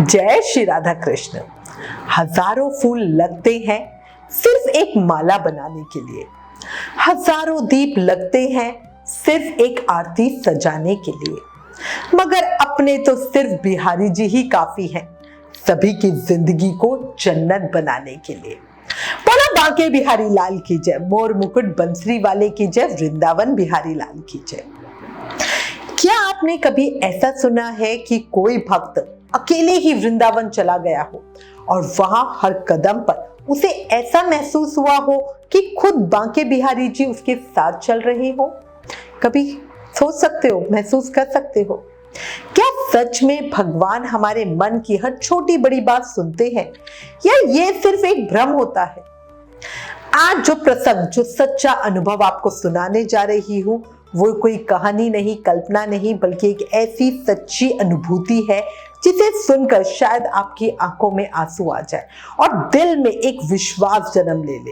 जय श्री राधा कृष्ण। हजारों फूल लगते हैं सिर्फ एक माला बनाने के लिए, हजारों दीप लगते हैं सिर्फ एक आरती सजाने के लिए, मगर अपने तो सिर्फ बिहारी जी ही काफी हैं सभी की जिंदगी को जन्नत बनाने के लिए। बोला बांके बिहारी लाल की जय, मोर मुकुट बंसरी वाले की जय, वृंदावन बिहारी लाल की जय। क्या आपने कभी ऐसा सुना है कि कोई भक्त अकेले ही वृंदावन चला गया हो और वहां हर कदम पर उसे ऐसा महसूस हुआ हो कि खुद बांके बिहारी जी उसके साथ चल रहे हो? कभी सोच सकते हो, महसूस कर सकते हो? क्या सच में भगवान हमारे मन की हर छोटी बड़ी बात सुनते हैं या ये सिर्फ एक भ्रम होता है? आज जो प्रसंग, जो सच्चा अनुभव आपको सुनाने जा रही हूँ वो कोई कहानी नहीं, कल्पना नहीं, बल्कि एक ऐसी सच्ची अनुभूति है जिसे सुनकर शायद आपकी आंखों में आंसू आ जाए और दिल में एक विश्वास जन्म ले ले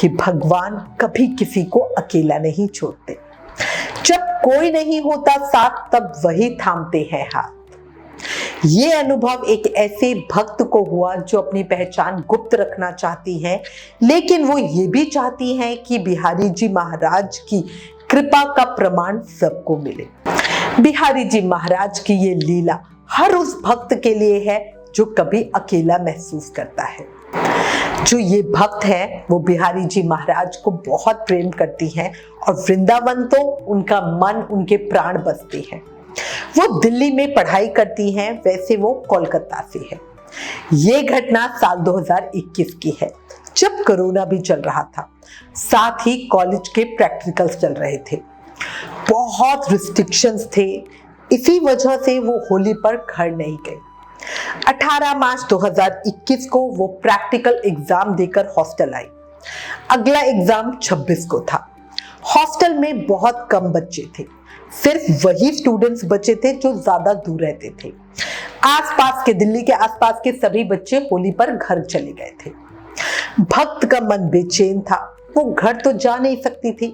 कि भगवान कभी किसी को अकेला नहीं छोड़ते। जब कोई नहीं होता साथ तब वही थामते हैं हाथ। ये अनुभव एक ऐसे भक्त को हुआ जो अपनी पहचान गुप्त रखना चाहती है, लेकिन वो ये भी चाहती है कि बिहारी जी महाराज की कृपा का प्रमाण सबको मिले। बिहारी जी महाराज की ये लीला हर उस भक्त के लिए है जो कभी अकेला महसूस करता है। जो ये भक्त है वो बिहारी जी महाराज को बहुत प्रेम करती हैं और वृंदावन तो उनका मन, उनके प्राण बसते हैं। वो दिल्ली में पढ़ाई करती हैं, वैसे वो कोलकाता से है। ये घटना साल 2021 की है जब कोरोना भी चल रहा था, साथ ही कॉलेज के प्रैक्टिकल्स चल रहे थे, बहुत रिस्ट्रिक्शंस थे। इसी वजह से वो होली पर घर नहीं गए। 18 मार्च 2021 को वो प्रैक्टिकल एग्जाम देकर हॉस्टल आई। अगला एग्जाम 26 को था। हॉस्टल में बहुत कम बच्चे थे, सिर्फ वही स्टूडेंट्स बचे थे जो ज्यादा दूर रहते थे। आसपास के, दिल्ली के आसपास के सभी बच्चे होली पर घर चले गए थे। भक्त का मन बेचैन था, वो घर तो जा नहीं सकती थी,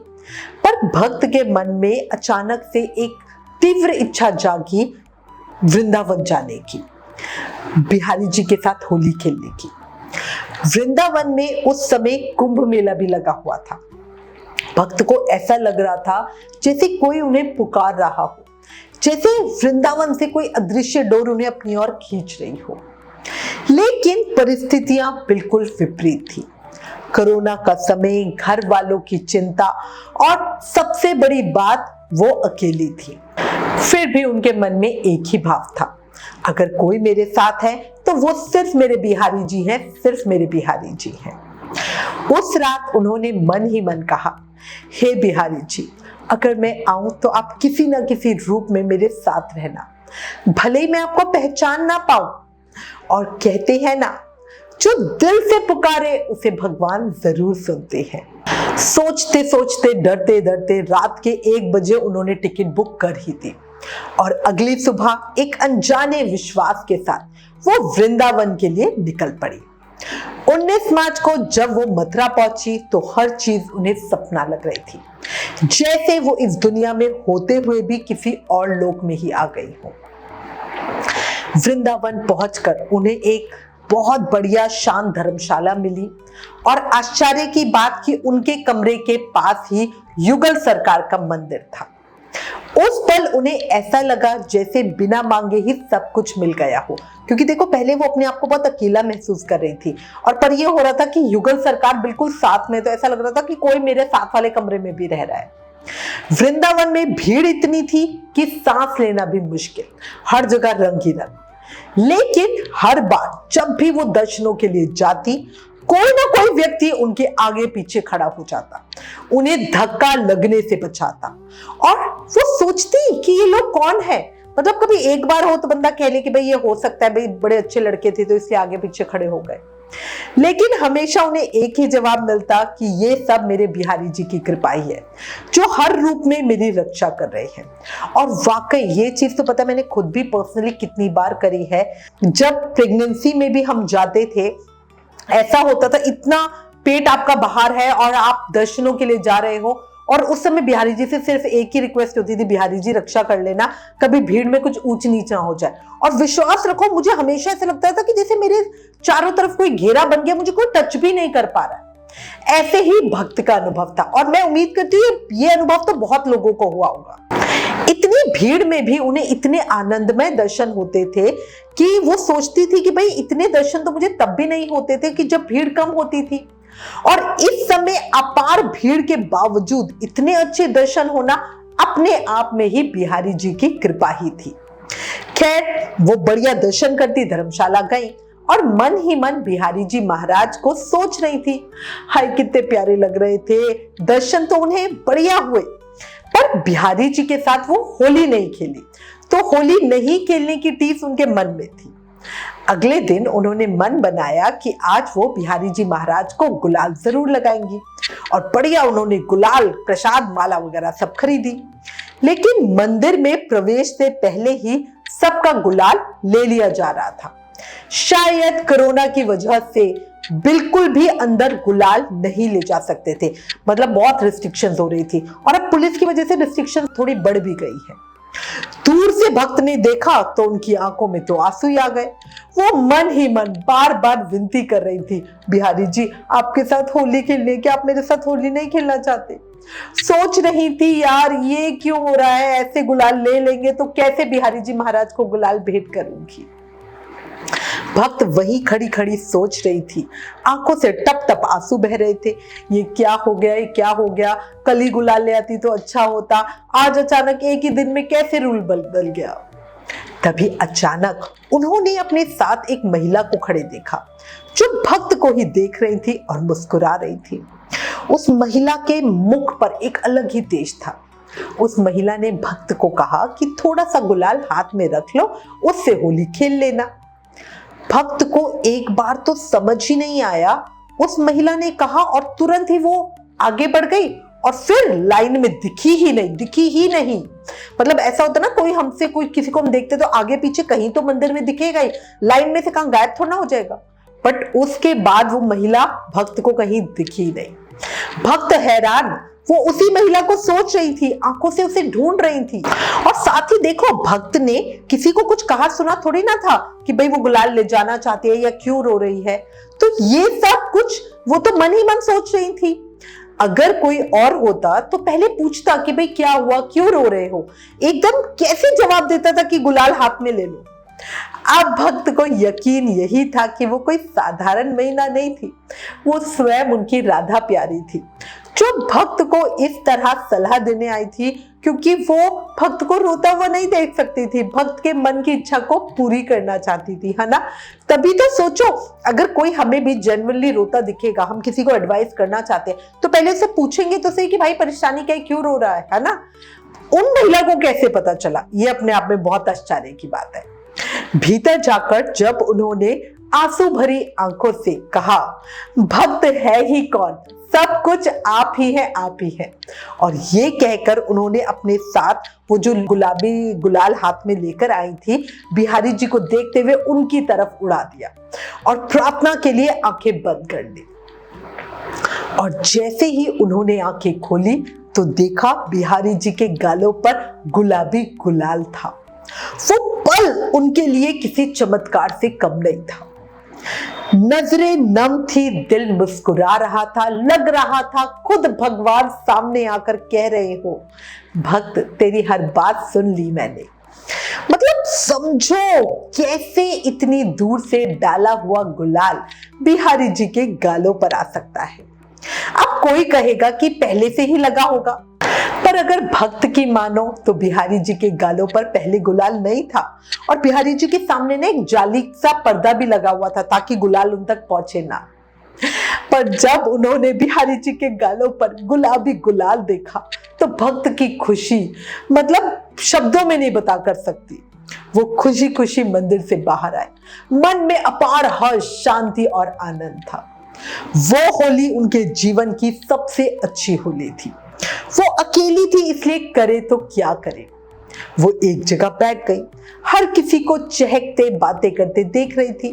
पर भक्त के मन में अचानक से एक तीव्र इच्छा जागी वृंदावन जाने की, बिहारी जी के साथ होली खेलने की। वृंदावन में उस समय कुंभ मेला भी लगा हुआ था। भक्त को ऐसा लग रहा था जैसे कोई उन्हें पुकार रहा हो, जैसे वृंदावन से कोई अदृश्य डोर उन्हें अपनी ओर खींच रही हो। लेकिन परिस्थितियां बिल्कुल विपरीत थी। कोरोना का समय, घर वालों की चिंता और सबसे बड़ी बात वो अकेली थी। फिर भी उनके मन में एक ही भाव था, अगर कोई मेरे साथ है तो वो सिर्फ मेरे बिहारी जी हैं, सिर्फ मेरे बिहारी जी हैं। उस रात उन्होंने मन ही मन कहा, हे बिहारी जी, अगर मैं आऊं तो आप किसी न किसी रूप में मेरे साथ रहना, भले ही मैं आपको पहचान ना पाऊं। और कहते हैं ना, जो दिल से पुकारे उसे भगवान जरूर सुनते हैं। सोचते सोचते, डरते डरते रात के 1 बजे उन्होंने टिकट बुक कर ही दी और अगली सुबह एक अनजाने विश्वास के साथ वो वृंदावन के लिए निकल पड़ी। 19 मार्च को जब वो मथुरा पहुंची तो हर चीज उन्हें सपना लग रही थी, जैसे वो इस दुनिया में होते हुए भी किसी और लोक में ही आ गई हो। वृंदावन पहुंचकर उन्हें एक बहुत बढ़िया शांत धर्मशाला मिली और आश्चर्य की बात कि उनके कमरे के पास ही युगल सरकार का मंदिर था। उस पल उन्हें ऐसा लगा जैसे बिना मांगे ही सब कुछ मिल गया हो, क्योंकि देखो पहले वो अपने आप को बहुत अकेला महसूस कर रही थी और पर ये हो रहा था कि युगल सरकार बिल्कुल साथ में, तो ऐसा लग रहा था कि कोई मेरे साथ वाले कमरे में भी रह रहा है। वृंदावन में भीड़ इतनी थी कि सांस लेना भी मुश्किल, हर जगह रंग ही रंग। लेकिन हर बार जब भी वो दर्शनों के लिए जाती, कोई ना कोई व्यक्ति उनके आगे पीछे खड़ा हो जाता, उन्हें धक्का लगने से बचाता। और वो सोचती कि ये लोग कौन है, मतलब कभी एक बार हो तो बंदा कह ले कि भाई ये हो सकता है, भाई बड़े अच्छे लड़के थे तो इसलिए आगे पीछे खड़े हो गए। लेकिन हमेशा उन्हें एक ही जवाब मिलता कि ये सब मेरे बिहारी जी की कृपा ही है, जो हर रूप में मेरी रक्षा कर रहे हैं। और वाकई ये चीज तो पता, मैंने खुद भी पर्सनली कितनी बार करी है। जब प्रेगनेंसी में भी हम जाते थे, ऐसा होता था, इतना पेट आपका बाहर है और आप दर्शनों के लिए जा रहे हो और उस समय बिहारी जी से सिर्फ एक ही रिक्वेस्ट होती थी, बिहारी जी रक्षा कर लेना, कभी भीड़ में कुछ ऊंच नीच ना हो जाए। और विश्वास रखो, मुझे हमेशा ऐसा लगता था कि जैसे मेरे चारों तरफ कोई घेरा बन गया, मुझे कोई टच भी नहीं कर पा रहा है। ऐसे ही भक्त का अनुभव था, और मैं उम्मीद करती हूँ ये अनुभव तो बहुत लोगों को हुआ होगा। इतनी भीड़ में भी उन्हें इतने आनंदमय दर्शन होते थे कि वो सोचती थी कि भाई इतने दर्शन तो मुझे तब भी नहीं होते थे कि जब भीड़ कम होती थी। और इस समय अपार भीड़ के बावजूद इतने अच्छे दर्शन होना अपने आप में ही बिहारी जी की कृपा ही थी। खैर, वो बढ़िया दर्शन करती धर्मशाला गई और मन ही मन बिहारी जी महाराज को सोच रही थी, हाय कितने प्यारे लग रहे थे, दर्शन तो उन्हें बढ़िया हुए। पर बिहारी जी के साथ वो होली नहीं खेली, तो होली नहीं खेलने की टीस उनके मन में थी। अगले दिन उन्होंने मन बनाया कि आज वो बिहारी जी महाराज को गुलाल जरूर लगाएंगी, और बढ़िया उन्होंने गुलाल, प्रसाद, माला वगैरह सब खरीदी। लेकिन मंदिर में प्रवेश से पहले ही सबका गुलाल ले लिया जा रहा था। शायद कोरोना की वजह से बिल्कुल भी अंदर गुलाल नहीं ले जा सकते थे, मतलब बहुत रिस्ट्रिक्शंस हो रही थी, और अब पुलिस की वजह से रिस्ट्रिक्शंस थोड़ी बढ़ भी गई है। दूर से भक्त ने देखा तो उनकी आंखों में तो आंसू ही आ गए। वो मन ही मन बार बार विनती कर रही थी, बिहारी जी आपके साथ होली खेलने, क्या आप मेरे साथ होली नहीं खेलना चाहते? सोच रही थी यार ये क्यों हो रहा है, ऐसे गुलाल ले लेंगे तो कैसे बिहारी जी महाराज को गुलाल भेंट करूंगी। भक्त वही खड़ी खड़ी सोच रही थी, आंखों से टप टप आंसू बह रहे थे। ये क्या हो गया, ये क्या हो गया, कल ही गुलाल ले आती तो अच्छा होता, आज अचानक एक ही दिन में कैसे रूल बदल गया। तभी अचानक उन्होंने अपने साथ एक महिला को खड़े देखा, जो भक्त को ही देख रही थी और मुस्कुरा रही थी। उस महिला के मुख पर एक अलग ही तेज था। उस महिला ने भक्त को कहा कि थोड़ा सा गुलाल हाथ में रख लो, उससे होली खेल लेना। भक्त को एक बार तो समझ ही नहीं आया, उस महिला ने कहा और तुरंत ही वो आगे बढ़ गई और फिर लाइन में दिखी ही नहीं। मतलब ऐसा होता ना, कोई हमसे, कोई किसी को हम देखते तो आगे पीछे कहीं तो मंदिर में दिखेगा ही, लाइन में से कहां गायब थोड़ा हो जाएगा। बट उसके बाद वो महिला भक्त को कहीं दिखी नहीं। भक्त हैरान, वो उसी महिला को सोच रही थी, आंखों से उसे ढूंढ रही थी। और साथ ही देखो, भक्त ने किसी को कुछ कहा सुना थोड़ी ना था कि भाई वो गुलाल ले जाना चाहती है या क्यों रो रही है। तो ये सब कुछ वो तो मन ही मन सोच रही थी। अगर कोई और होता तो पहले पूछता कि भाई क्या हुआ, क्यों रो रहे हो, एकदम कैसे जवाब देता था कि गुलाल हाथ में ले लो। अब भक्त को यकीन यही था कि वो कोई साधारण महिला नहीं थी, वो स्वयं उनकी राधा प्यारी थी, जो भक्त को इस तरह सलाह देने आई थी, क्योंकि वो भक्त को रोता हुआ नहीं देख सकती थी, भक्त के मन की इच्छा को पूरी करना चाहती थी, है ना। तभी तो सोचो, अगर कोई हमें भी जेन्युइनली रोता दिखेगा, हम किसी को एडवाइस करना चाहते हैं तो पहले उससे पूछेंगे तो सही कि भाई परेशानी क्या है, क्यों रो रहा है ना। उन महिला को कैसे पता चला, ये अपने आप में बहुत आश्चर्य की बात है। भीतर जाकर जब उन्होंने आंसू भरी आंखों से कहा, भक्त है ही कौन, सब कुछ आप ही है, आप ही है, और ये कहकर उन्होंने अपने साथ वो जो गुलाबी गुलाल हाथ में लेकर आई थी, बिहारी जी को देखते हुए उनकी तरफ उड़ा दिया और प्रार्थना के लिए आंखें बंद कर ली। और जैसे ही उन्होंने आंखें खोली तो देखा बिहारी जी के गालों पर गुलाबी गुलाल था। वो पल उनके लिए किसी चमत्कार से कम नहीं था। नजरें नम थी, दिल मुस्कुरा रहा था, लग रहा था खुद भगवान सामने आकर कह रहे हो, भक्त तेरी हर बात सुन ली मैंने। मतलब समझो कैसे इतनी दूर से डाला हुआ गुलाल बिहारी जी के गालों पर आ सकता है। अब कोई कहेगा कि पहले से ही लगा होगा, पर अगर भक्त की मानो तो बिहारी जी के गालों पर पहले गुलाल नहीं था, और बिहारी जी के सामने ने एक जाली सा पर्दा भी लगा हुआ था ताकि गुलाल उन तक पहुंचे ना। पर जब उन्होंने बिहारी जी के गालों पर गुलाबी गुलाल देखा तो भक्त की खुशी मतलब शब्दों में नहीं बता कर सकती। वो खुशी खुशी मंदिर से बाहर आए, मन में अपार हर्ष, शांति और आनंद था। वो होली उनके जीवन की सबसे अच्छी होली थी। वो अकेली थी, इसलिए करे तो क्या करे। वो एक जगह बैठ गई, हर किसी को चहकते बातें करते देख रही थी,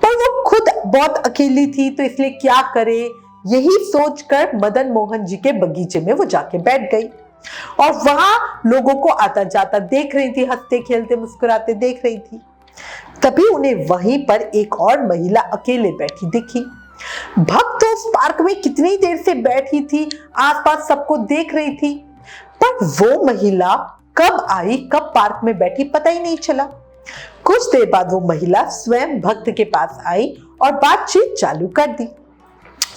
पर वो खुद बहुत अकेली थी, तो इसलिए क्या करे, यही सोचकर मदन मोहन जी के बगीचे में वो जाके बैठ गई और वहां लोगों को आता जाता देख रही थी, हंसते खेलते मुस्कुराते देख रही थी। तभी उन्हें वहीं पर एक और महिला अकेले बैठी दिखी। भक्त तो उस पार्क में कितनी देर से बैठी थी, आसपास सबको देख रही थी, पर वो महिला कब आई, कब पार्क में बैठी, पता ही नहीं चला। कुछ देर बाद वो महिला स्वयं भक्त के पास आई और बातचीत चालू कर दी।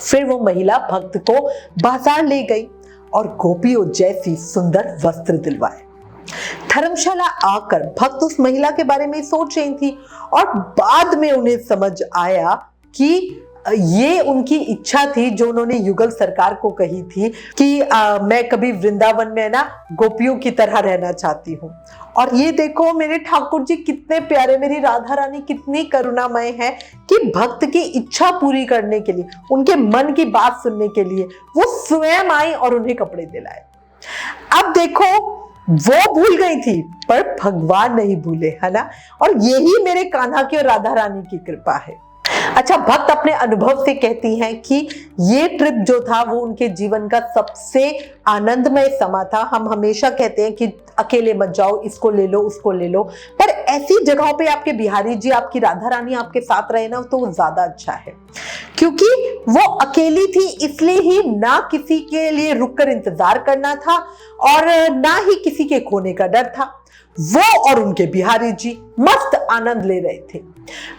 फिर वो महिला भक्त को बाजार ले गई और गोपियों जैसी सुंदर वस्त्र दिलवाए। धर्मशाला आकर भक्त उस महिला के बारे में सोच रही थी और बाद में उन्हें समझ आया कि ये उनकी इच्छा थी जो उन्होंने युगल सरकार को कही थी कि मैं कभी वृंदावन में ना गोपियों की तरह रहना चाहती हूँ। और ये देखो मेरे ठाकुर जी कितने प्यारे, मेरी राधा रानी कितनी करुणामय है कि भक्त की इच्छा पूरी करने के लिए, उनके मन की बात सुनने के लिए वो स्वयं आई और उन्हें कपड़े दिलाए। अब देखो वो भूल गई थी पर भगवान नहीं भूले, है ना। और यही मेरे कान्हा की और राधा रानी की कृपा है। अच्छा, भक्त अपने अनुभव से कहती हैं कि ये ट्रिप जो था वो उनके जीवन का सबसे आनंदमय समा था। हम हमेशा कहते हैं कि अकेले मत जाओ, इसको ले लो उसको ले लो, पर ऐसी जगहों पे आपके बिहारी जी, आपकी राधा रानी आपके साथ रहे ना तो वो ज्यादा अच्छा है, क्योंकि वो अकेली थी इसलिए ही ना किसी के लिए रुककर इंतजार करना था और ना ही किसी के खोने का डर था। वो और उनके बिहारी जी मस्त आनंद ले रहे थे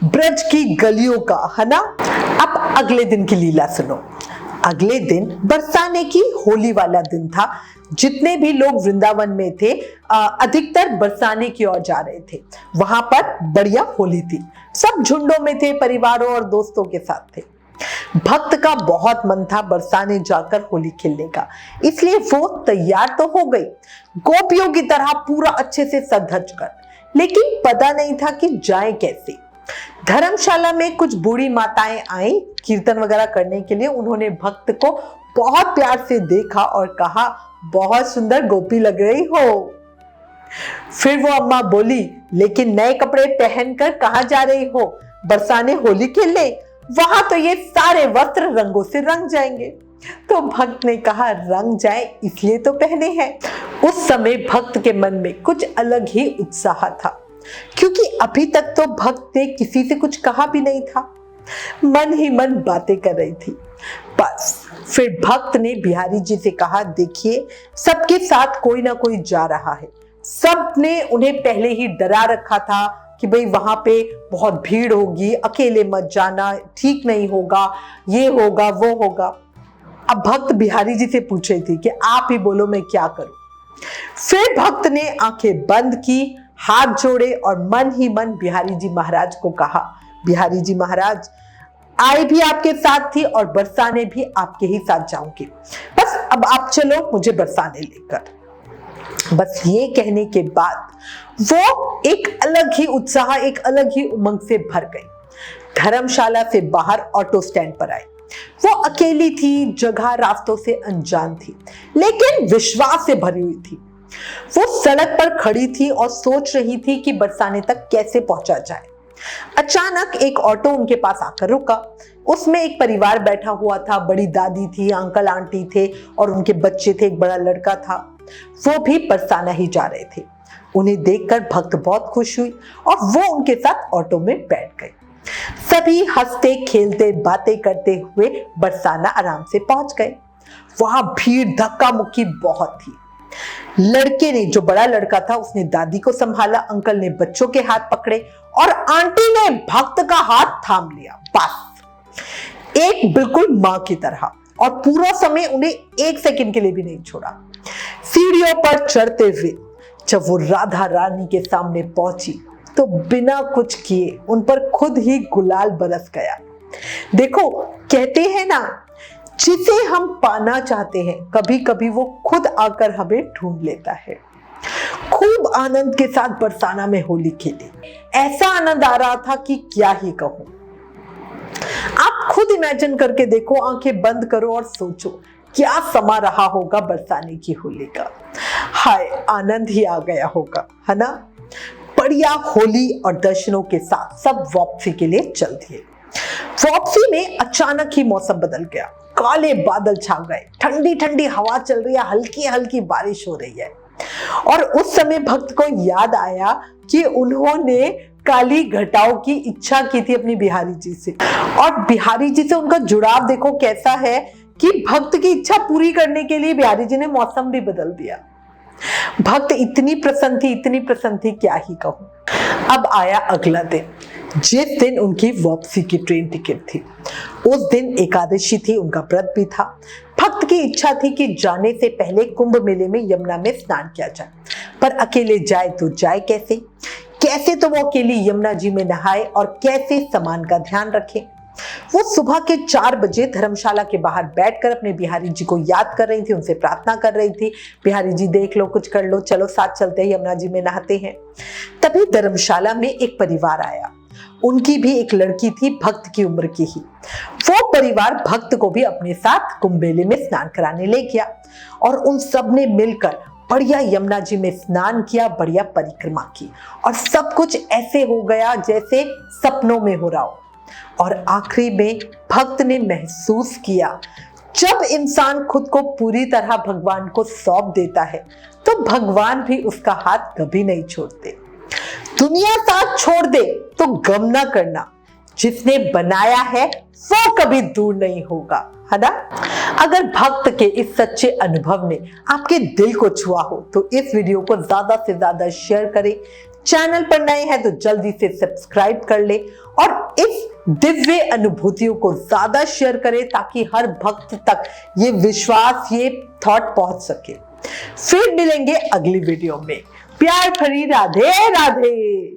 ब्रज की गलियों का, है ना। अब अगले दिन की लीला सुनो। अगले दिन बरसाने की होली वाला दिन था। जितने भी लोग वृंदावन में थे अधिकतर बरसाने की ओर जा रहे थे। वहां पर बढ़िया होली थी, सब झुंडों में थे, परिवारों और दोस्तों के साथ थे। भक्त का बहुत मन था बरसाने जाकर होली खेलने का, इसलिए वो तैयार तो हो गई गोपियों की तरह पूरा अच्छे से सज धज कर, लेकिन पता नहीं था कि जाए कैसे। धर्मशाला में कुछ बूढ़ी माताएं आई कीर्तन वगैरह करने के लिए। उन्होंने भक्त को बहुत प्यार से देखा और कहा, बहुत सुंदर गोपी लग रही हो। फिर वो अम्मा बोली, लेकिन नए कपड़े पहनकर कहां जा रही हो? बरसाने होली खेलने? वहां तो ये सारे वस्त्र रंगों से रंग जाएंगे। तो भक्त ने कहा, रंग जाए इसलिए तो पहने हैं। उस समय भक्त के मन में कुछ अलग ही उत्साह था, क्योंकि अभी तक तो भक्त ने किसी से कुछ कहा भी नहीं था, मन ही मन बातें कर रही थी। बस फिर भक्त ने बिहारी जी से कहा, देखिए सबके साथ कोई ना कोई जा रहा है। सब ने उन्हें पहले ही डरा रखा था कि भाई वहां पे बहुत भीड़ होगी, अकेले मत जाना, ठीक नहीं होगा, ये होगा वो होगा। अब भक्त बिहारी जी से पूछ रही थी कि आप ही बोलो मैं क्या करूं। फिर भक्त ने आंखें बंद की, हाथ जोड़े और मन ही मन बिहारी जी महाराज को कहा, बिहारी जी महाराज आई भी आपके साथ थी और बरसाने भी आपके ही साथ जाऊंगी, बस अब आप चलो मुझे बरसाने लेकर। बस ये कहने के बाद वो एक अलग ही उत्साह, एक अलग ही उमंग से भर गई। धर्मशाला से बाहर ऑटो स्टैंड पर आई। वो अकेली थी, जगह रास्तों से अनजान थी, लेकिन विश्वास से भरी हुई थी। वो सड़क पर खड़ी थी और सोच रही थी कि बरसाने तक कैसे पहुंचा जाए। अचानक एक ऑटो उनके पास आकर रुका। उसमें एक परिवार बैठा हुआ था, बड़ी दादी थी, अंकल आंटी थे और उनके बच्चे थे, एक बड़ा लड़का था। वो भी बरसाना ही जा रहे थे। उन्हें देखकर भक्त बहुत खुश हुई और वो उनके साथ ऑटो में बैठ गई। सभी हंसते खेलते बातें करते हुए बरसाना आराम से पहुंच गए। वहां भीड़ धक्का मुक्की बहुत थी। लड़के ने, जो बड़ा लड़का था, उसने दादी को संभाला, अंकल ने बच्चों के हाथ पकड़े और आंटी ने भक्त का हाथ थाम लिया, बस एक बिल्कुल मां की तरह। और पूरा समय उन्हें एक सेकंड के लिए भी नहीं छोड़ा। सीढ़ियों पर चढ़ते हुए जब वो राधा रानी के सामने पहुंची तो बिना कुछ किए उन पर खुद ही गुलाल बरस गया। देखो, कहते हैं ना, जिसे हम पाना चाहते हैं कभी कभी वो खुद आकर हमें ढूंढ लेता है। खूब आनंद के साथ बरसाना में होली खेली। ऐसा आनंद आ रहा था कि क्या ही कहूं। आप खुद इमेजिन करके देखो, आंखें बंद करो और सोचो क्या समा रहा होगा बरसाने की होली का। हाय, आनंद ही आ गया होगा, है ना। बढ़िया होली और दर्शनों के साथ सब वापसी के लिए चल दिए। वापसी में अचानक ही मौसम बदल गया। काले बादल छा गए, ठंडी ठंडी हवा चल रही है, हल्की हल्की बारिश हो रही है। और उस समय भक्त को याद आया कि उन्होंने काली घटाओं की इच्छा की थी अपनी बिहारी जी से, और बिहारी जी से उनका जुड़ाव देखो कैसा है कि भक्त की इच्छा पूरी करने के लिए बिहारी जी ने मौसम भी बदल दिया। भक्त इतनी प्रसन्न थी क्या ही कहूं। अब आया अगला दिन, जिस दिन उनकी वापसी की ट्रेन टिकट थी। उस दिन एकादशी थी, उनका व्रत भी था। भक्त की इच्छा थी कि जाने से पहले कुंभ मेले में यमुना में स्नान किया जाए, पर अकेले जाए तो जाए कैसे? कैसे तो वो अकेली यमुना जी में नहाए और कैसे सामान का ध्यान रखे? वो सुबह के 4 बजे धर्मशाला के बाहर बैठकर अपने बिहारी जी को याद कर रही थी, उनसे प्रार्थना कर रही थी, बिहारी जी देख लो, कुछ कर लो, चलो साथ चलते हैं, यमुना जी में नहाते हैं। तभी धर्मशाला में एक परिवार आया। उनकी भी एक लड़की थी, भक्त की उम्र की ही। वो परिवार भक्त को भी अपने साथ कुंभ मेले में स्नान कराने ले गया और उन सब ने मिलकर बढ़िया यमुना जी में स्नान किया, बढ़िया परिक्रमा की, और सब कुछ ऐसे हो गया जैसे सपनों में हो रहा हो। और आखिरी में भक्त ने महसूस किया, जब इंसान खुद को पूरी तरह भगवान को सौंप देता है तो भगवान भी उसका हाथ कभी नहीं छोड़ते। दुनिया साथ छोड़ दे तो गम ना करना, जिसने बनाया है वो कभी दूर नहीं होगा, है ना? अगर भक्त के इस सच्चे अनुभव ने आपके दिल को छुआ हो तो इस वीडियो को ज्यादा से ज्यादा शेयर करें। चैनल पर नए हैं तो जल्दी से सब्सक्राइब कर ले और इस दिव्य अनुभूतियों को ज्यादा शेयर करें ताकि हर भक्त तक ये विश्वास, ये थॉट पहुंच सके। फिर मिलेंगे अगली वीडियो में। प्यार भरी राधे राधे।